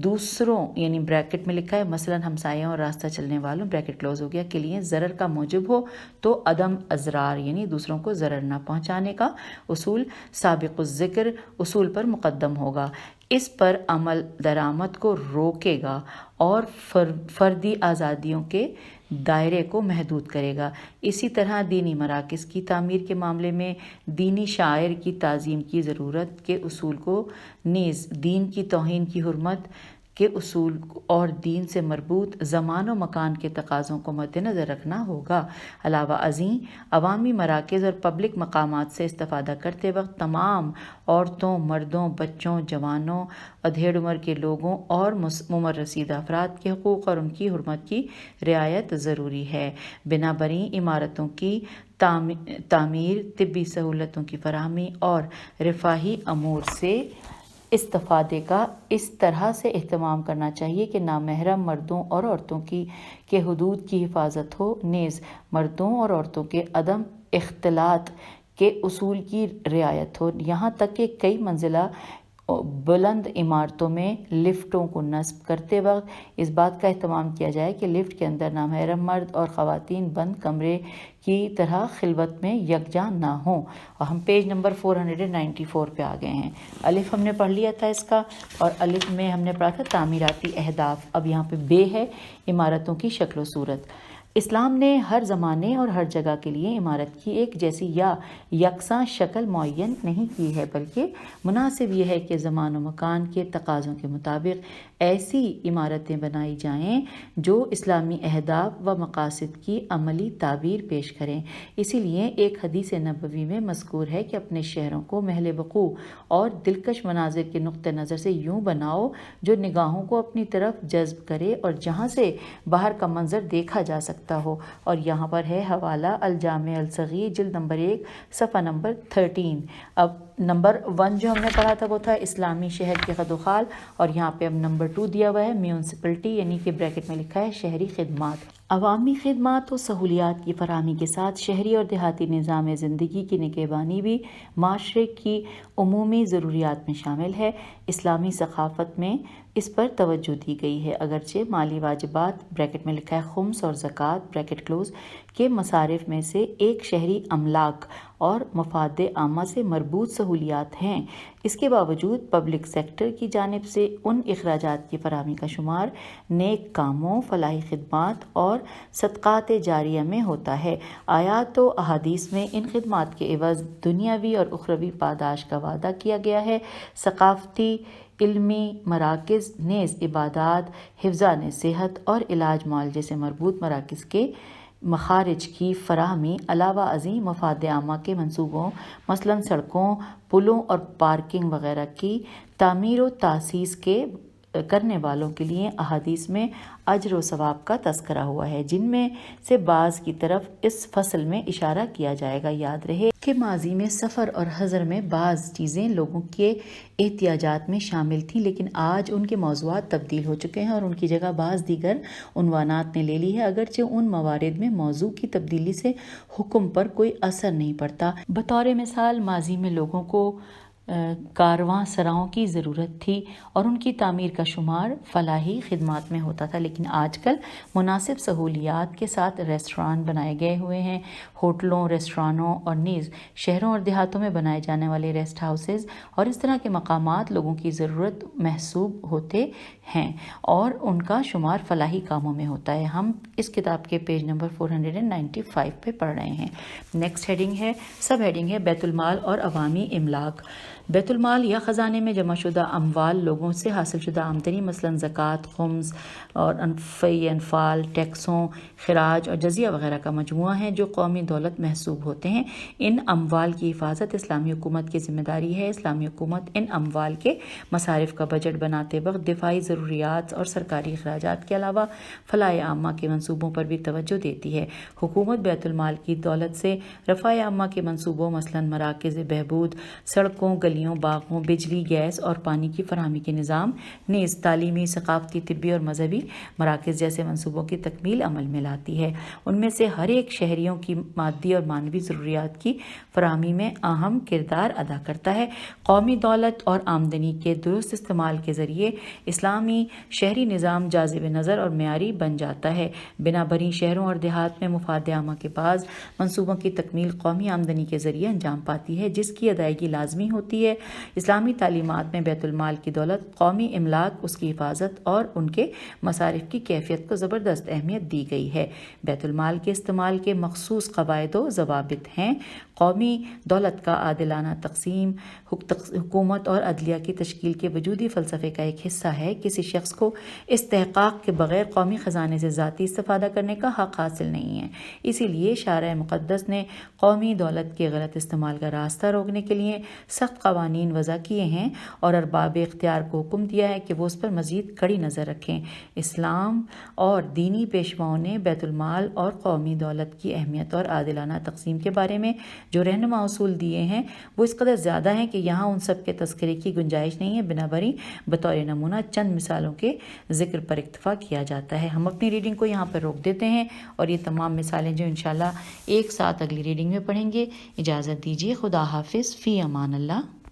دوسروں، یعنی بریکٹ میں لکھا ہے مثلا ہمسایوں اور راستہ چلنے والوں، بریکٹ کلوز ہو گیا، کے لیے ضرر کا موجب ہو تو عدم اضرار، یعنی دوسروں کو ضرر نہ پہنچانے کا اصول سابق الذکر اصول پر مقدم ہوگا۔ اس پر عمل درآمد کو روکے گا اور فردی آزادیوں کے دائرے کو محدود کرے گا۔ اسی طرح دینی مراکز کی تعمیر کے معاملے میں دینی شعائر کی تعظیم کی ضرورت کے اصول کو نیز دین کی توہین کی حرمت کے اصول اور دین سے مربوط زمان و مکان کے تقاضوں کو مد نظر رکھنا ہوگا۔ علاوہ ازیں عوامی مراکز اور پبلک مقامات سے استفادہ کرتے وقت تمام عورتوں، مردوں، بچوں، جوانوں، ادھیڑ عمر کے لوگوں اور عمر رسیدہ افراد کے حقوق اور ان کی حرمت کی رعایت ضروری ہے۔ بنابراین عمارتوں کی تعمیر، طبی سہولتوں کی فراہمی اور رفاہی امور سے استفادے کا اس طرح سے اہتمام کرنا چاہیے کہ نامحرم مردوں اور عورتوں کے حدود کی حفاظت ہو، نیز مردوں اور عورتوں کے عدم اختلاط کے اصول کی رعایت ہو، یہاں تک کہ کئی منزلہ بلند عمارتوں میں لفٹوں کو نصب کرتے وقت اس بات کا اہتمام کیا جائے کہ لفٹ کے اندر نامحرم مرد اور خواتین بند کمرے کی طرح خلوت میں یکجاں نہ ہوں۔ اور ہم پیج نمبر 494 پہ آ گئے ہیں۔ الف ہم نے پڑھ لیا تھا اس کا، اور الف میں ہم نے پڑھا تھا تعمیراتی اہداف۔ اب یہاں پہ بے ہے عمارتوں کی شکل و صورت۔ اسلام نے ہر زمانے اور ہر جگہ کے لیے عمارت کی ایک جیسی یا یکساں شکل معین نہیں کی ہے، بلکہ مناسب یہ ہے کہ زمان و مکان کے تقاضوں کے مطابق ایسی عمارتیں بنائی جائیں جو اسلامی اہداف و مقاصد کی عملی تعبیر پیش کریں۔ اسی لیے ایک حدیث نبوی میں مذکور ہے کہ اپنے شہروں کو محل وقوع اور دلکش مناظر کے نقطہ نظر سے یوں بناؤ جو نگاہوں کو اپنی طرف جذب کرے اور جہاں سے باہر کا منظر دیکھا جا سکتا ہو۔ اور یہاں پر ہے حوالہ الجامع الصغیر جلد نمبر 1 صفحہ نمبر 13۔ اب نمبر 1 جو ہم نے پڑھا تھا وہ تھا اسلامی شہر کے خد و خال، اور یہاں پہ اب نمبر 2 دیا ہوا ہے میونسپلٹی، یعنی کہ بریکٹ میں لکھا ہے شہری خدمات۔ عوامی خدمات و سہولیات کی فراہمی کے ساتھ شہری اور دیہاتی نظام زندگی کی نگہبانی بھی معاشرے کی عمومی ضروریات میں شامل ہے۔ اسلامی ثقافت میں اس پر توجہ دی گئی ہے، اگرچہ مالی واجبات بریکٹ میں لکھا ہے خمس اور زکوٰۃ بریکٹ کلوز کے مصارف میں سے ایک شہری املاک اور مفاد عامہ سے مربوط سہولیات ہیں۔ اس کے باوجود پبلک سیکٹر کی جانب سے ان اخراجات کی فراہمی کا شمار نیک کاموں، فلاحی خدمات اور صدقات جاریہ میں ہوتا ہے۔ آیات و احادیث میں ان خدمات کے عوض دنیاوی اور اخروی پاداش کا وعدہ کیا گیا ہے۔ ثقافتی علمی مراکز نیز عبادات، حفظان صحت اور علاج معالجے سے مربوط مراکز کے مخارج کی فراہمی علاوہ ازیں مفاد عامہ کے منصوبوں مثلاً سڑکوں، پلوں اور پارکنگ وغیرہ کی تعمیر و تاسیس کے کرنے والوں کے لیے احادیث میں اجر و ثواب کا تذکرہ ہوا ہے، جن میں سے بعض کی طرف اس فصل میں اشارہ کیا جائے گا۔ یاد رہے کہ ماضی میں سفر اور حضر میں بعض چیزیں لوگوں کے احتیاجات میں شامل تھیں، لیکن آج ان کے موضوعات تبدیل ہو چکے ہیں اور ان کی جگہ بعض دیگر عنوانات نے لے لی ہے، اگرچہ ان موارد میں موضوع کی تبدیلی سے حکم پر کوئی اثر نہیں پڑتا۔ بطور مثال ماضی میں لوگوں کو کارواں سراؤں کی ضرورت تھی اور ان کی تعمیر کا شمار فلاحی خدمات میں ہوتا تھا، لیکن آج کل مناسب سہولیات کے ساتھ ریسٹوران بنائے گئے ہوئے ہیں۔ ہوٹلوں، ریسٹورانوں اور نیز شہروں اور دیہاتوں میں بنائے جانے والے ریسٹ ہاؤسز اور اس طرح کے مقامات لوگوں کی ضرورت محسوب ہوتے ہیں اور ان کا شمار فلاحی کاموں میں ہوتا ہے۔ ہم اس کتاب کے پیج نمبر 495 پہ پڑھ رہے ہیں۔ نیکسٹ ہیڈنگ ہے، سب ہیڈنگ ہے بیت المال اور عوامی املاک۔ بیت المال یا خزانے میں جمع شدہ اموال لوگوں سے حاصل شدہ آمدنی مثلاً زکوٰۃ، خمس اور فی انفال، ٹیکسوں، خراج اور جزیہ وغیرہ کا مجموعہ ہے جو قومی دولت محسوب ہوتے ہیں۔ ان اموال کی حفاظت اسلامی حکومت کی ذمہ داری ہے۔ اسلامی حکومت ان اموال کے مصارف کا بجٹ بناتے وقت دفاعی ضروریات اور سرکاری اخراجات کے علاوہ فلاح عامہ کے منصوبوں پر بھی توجہ دیتی ہے۔ حکومت بیت المال کی دولت سے رفاہ عامہ کے منصوبوں مثلاً مراکز بہبود، سڑکوں، گلیوں، باغوں، بجلی، گیس اور پانی کی فراہمی کے نظام، نیز تعلیمی، ثقافتی، طبی اور مذہبی مراکز جیسے منصوبوں کی تکمیل عمل میں لاتی ہے۔ ان میں سے ہر ایک شہریوں کی مادی اور معنوی ضروریات کی فراہمی میں اہم کردار ادا کرتا ہے۔ قومی دولت اور آمدنی کے درست استعمال کے ذریعے اسلامی شہری نظام جاذب نظر اور معیاری بن جاتا ہے۔ بنا بری شہروں اور دیہات میں مفاد عامہ کے بعض منصوبوں کی تکمیل قومی آمدنی کے ذریعے انجام پاتی ہے، جس کی ادائیگی لازمی ہوتی ہے۔ اسلامی تعلیمات میں بیت المال کی دولت، قومی املاک، اس کی حفاظت اور ان کے مصارف کی کیفیت کو زبردست اہمیت دی گئی ہے۔ بیت المال کے استعمال کے مخصوص قواعد و ضوابط ہیں۔ قومی دولت کا عادلانہ تقسیم حکومت اور عدلیہ کی تشکیل کے وجودی فلسفے کا ایک حصہ ہے۔ کسی شخص کو استحقاق کے بغیر قومی خزانے سے ذاتی استفادہ کرنے کا حق حاصل نہیں ہے۔ اسی لیے شارع مقدس نے قومی دولت کے غلط استعمال کا راستہ روکنے کے لیے سخت قوانین وضع کیے ہیں اور ارباب اختیار کو حکم دیا ہے کہ وہ اس پر مزید کڑی نظر رکھیں۔ اسلام اور دینی پیشواؤں نے بیت المال اور قومی دولت کی اہمیت اور عادلانہ تقسیم کے بارے میں جو رہنما اصول دیے ہیں وہ اس قدر زیادہ ہیں کہ یہاں ان سب کے تذکرے کی گنجائش نہیں ہے، بنابراین بطور نمونہ چند مثالوں کے ذکر پر اکتفا کیا جاتا ہے۔ ہم اپنی ریڈنگ کو یہاں پر روک دیتے ہیں اور یہ تمام مثالیں جو انشاءاللہ ایک ساتھ اگلی ریڈنگ میں پڑھیں گے۔ اجازت دیجیے، خدا حافظ، فی امان اللہ۔